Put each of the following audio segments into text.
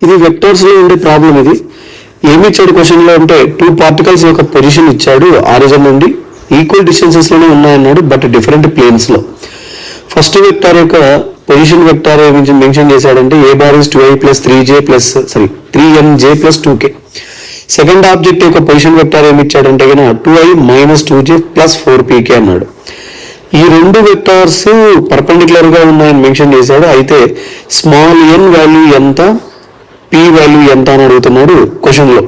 ఇది వెక్టర్స్ లో ఉండే ప్రాబ్లం. ఇది ఏమి ఇచ్చాడు క్వశ్చన్ లో అంటే 2 పార్టికల్స్ యొక్క పొజిషన్ ఇచ్చాడు ఆరిజిన్ నుండి, ఈక్వల్ డిస్టెన్సెస్ లోనే ఉన్నాయన్నాడు బట్ డిఫరెంట్ ప్లేన్స్ లో. ఫస్ట్ వెక్టర్ యొక్క పొజిషన్ వెక్టర్ మెన్షన్ చేశాడంటే a bar is 2i plus 3nj plus 2k. Second object యొక్క పొజిషన్ వెక్టర్ ఏమి ఇచ్చాడంటే కనుక 2i minus 2j plus 4pk అన్నాడు. ఈ రెండు వెక్టార్స్ పర్పెండిక్యులర్ గా ఉన్నాయని మెన్షన్ చేశాడు. అయితే స్మాల్ n వాల్యూ ఎంత, p వాల్యూ ఎంత అని అడుగుతున్నాడు క్వశ్చన్ లో.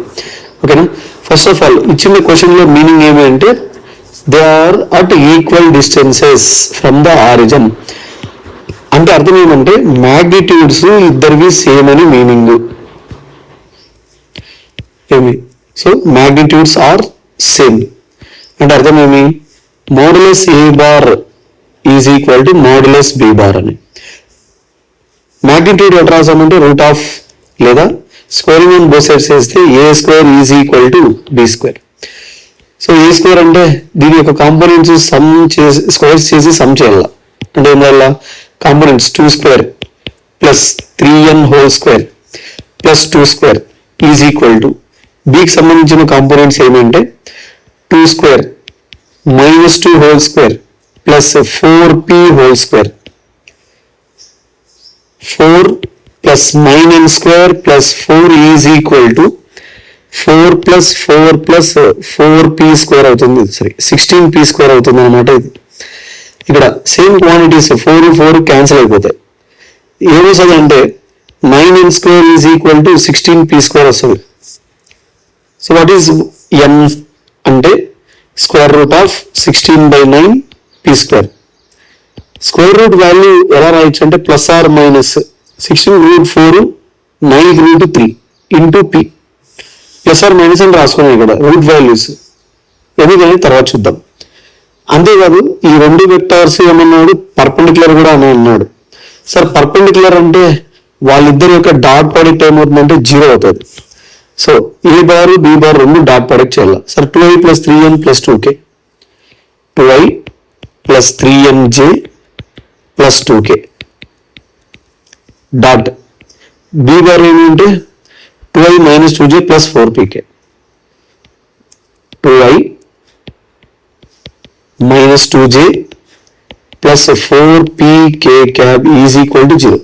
ఓకేనా? ఫస్ట్ ఆఫ్ ఆల్ ఇచ్చిన క్వశ్చన్ లో మీనింగ్ ఏమి అంటే they are at equal distances from the origin అంటే అర్థం ఏమంటే మ్యాగ్నిట్యూడ్స్ ఇద్దరివి సేమ్ అని మీనింగ్. ఏమి? సో మ్యాగ్నిట్యూడ్స్ ఆర్ సేమ్ అంటే అర్థం ఏమి, modulus A bar is equal to modulus B bar అని. మ్యాగ్నిట్యూడ్ ఎట్లా రాసామంటే రూట్ ఆఫ్ లేదా స్క్వేరింగ్ ఆన్ బోత్ సైడ్స్ చేస్తే ఏ square is equal to B square. So A square అంటే దీని యొక్క కాంపోనెంట్స్ సమ్ చేసి స్క్వేర్స్ చేసి సమ్ చేయాల అంటే ఏం చేయాల, components 2 square plus 3n whole square plus 2 square is equal to బికి సంబంధించిన కాంపోనెంట్స్ ఏమంటే 2 square minus 2 whole square plus 4p whole square, 4 plus 9n square plus 4 is equal to 4 plus 4 plus 4p square అవుతుంది. 16p square అవుతుంది అనమాట. ఇది ఇక్కడ same quantities 4 cancel అయిపోతాయి. ఏమొస్తుంది అంటే 9n square is equal to 16p square వస్తుంది. So what is n అంటే square root of 16/9p square. Square root value ఎలా రాయొచ్చు అంటే plus or minus 16√4 9√3 into p plus or minus అని రాసుకున్నాయి ఇక్కడ రూట్ వాల్యూస్. ఎందుకని తర్వాత చూద్దాం. అంతేకాదు ఈ రెండు వెక్టార్స్ ఏమన్నాడు పర్పెండిక్యులర్ కూడా అని అన్నాడు. సార్ పర్పెండిక్యులర్ అంటే వాళ్ళిద్దరి యొక్క డాట్ ప్రోడక్ట్ ఏమవుతుందంటే 0 అవుతుంది. So a bar b bar రెండు డాట్ ప్రోడక్ట్ చేయాలి. Sir 2i plus 3n plus 2k, 2i plus 3nj plus 2k dot b bar ఏమంటే 2i minus 2j plus 4pk, 2i minus 2j plus 4pk క్యాబ్ is equal to 0.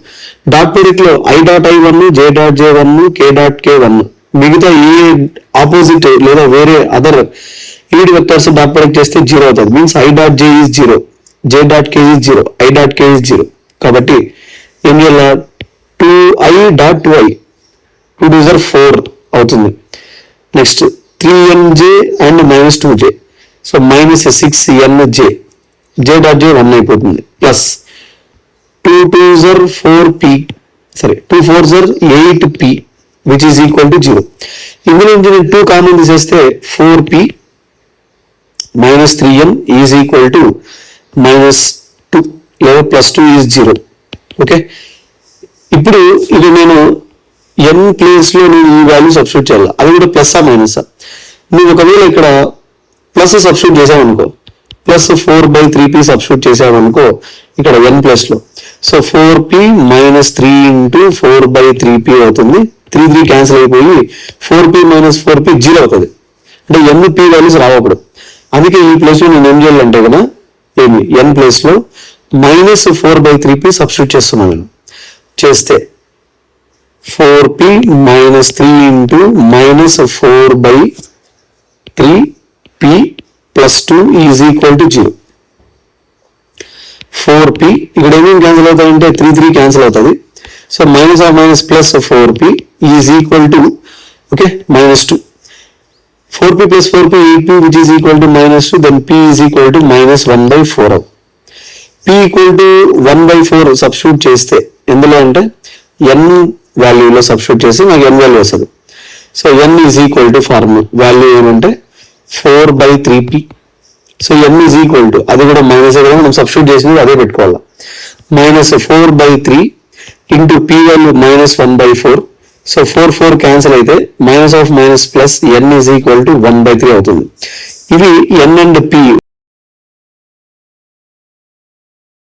Dot product లో i dot i1 j dot j1 k dot k1 మిగతా ఏ opposite లేదా వేరే other ఈడ్ vectors dot product చేస్తే 0 అవుతుంది. Means i dot j is 0, j dot k is 0, i dot k is 0. కాబట్టి ఏం చేయాలి, 2i డాట్ 2i 2 2 4 అవుతుంది. Next 3nj and minus 2j, so minus 6nj, j dot j 1 అయిపోతుంది. Plus 2 2 4p 2 4 8p which is equal to 0. ఇందులో నుంచి నేను 2 common తీసేస్తే 4p minus 3n is equal to minus 2 లేదా ప్లస్ 2 ఈజ్ 0. ఓకే, ఇప్పుడు ఇది నేను n ప్లేస్ లో నేను ఈ వాల్యూ సబ్స్టిట్యూట్ చేయాలి. అది కూడా ప్లస్ ఆ మైనస్. నువ్వు ఒకవేళ ఇక్కడ ప్లస్ సబ్స్టిట్యూట్ చేసావనుకో, ప్లస్ 4/3p సబ్స్టిట్యూట్ చేసావనుకో ఇక్కడ n ప్లస్ లో, so 4p minus 3 into 4/3p అవుతుంది. 3 3 క్యాన్సిల్ అయిపోయి 4p మైనస్ 4p 0 అవుతుంది. అంటే n p వాల్యూస్ రావప్పుడు. అందుకే ఈ ప్లేస్ లో నేను ఏం చేయాలంటే కదా ఏమి n ప్లేస్ లో మైనస్ 4/3p సబ్స్టిట్యూట్ చేస్తున్నాను. నేను చేస్తే 4p minus 3 into minus 4/3p plus 2 is equal to 0. 4p ఇక్కడ ఏమేమి క్యాన్సిల్ అవుతాయంటే 3 3 క్యాన్సిల్ అవుతుంది. So minus of minus plus 4p is equal to okay minus 2. 4p plus 4p 8p which is equal to minus 2. Then p is equal to minus 1/4. p equal to 1/4 substitute చేస్తే ఎందులో అంటే n వాల్యూలో substitute చేసి నాకు n value వస్తుంది. So n is equal to formula value ఏమంటే 4/3p. So n is equal to అది కూడా మైనస్ కూడా మనం సబ్స్టిట్యూట్ చేసినది అదే పెట్టుకోవాలి. Minus 4/3 into p value minus 1/4. So 4 4 cancel అయితే minus of minus plus n is equal to 1/3 అవుతుంది. ఇవి n అండ్ p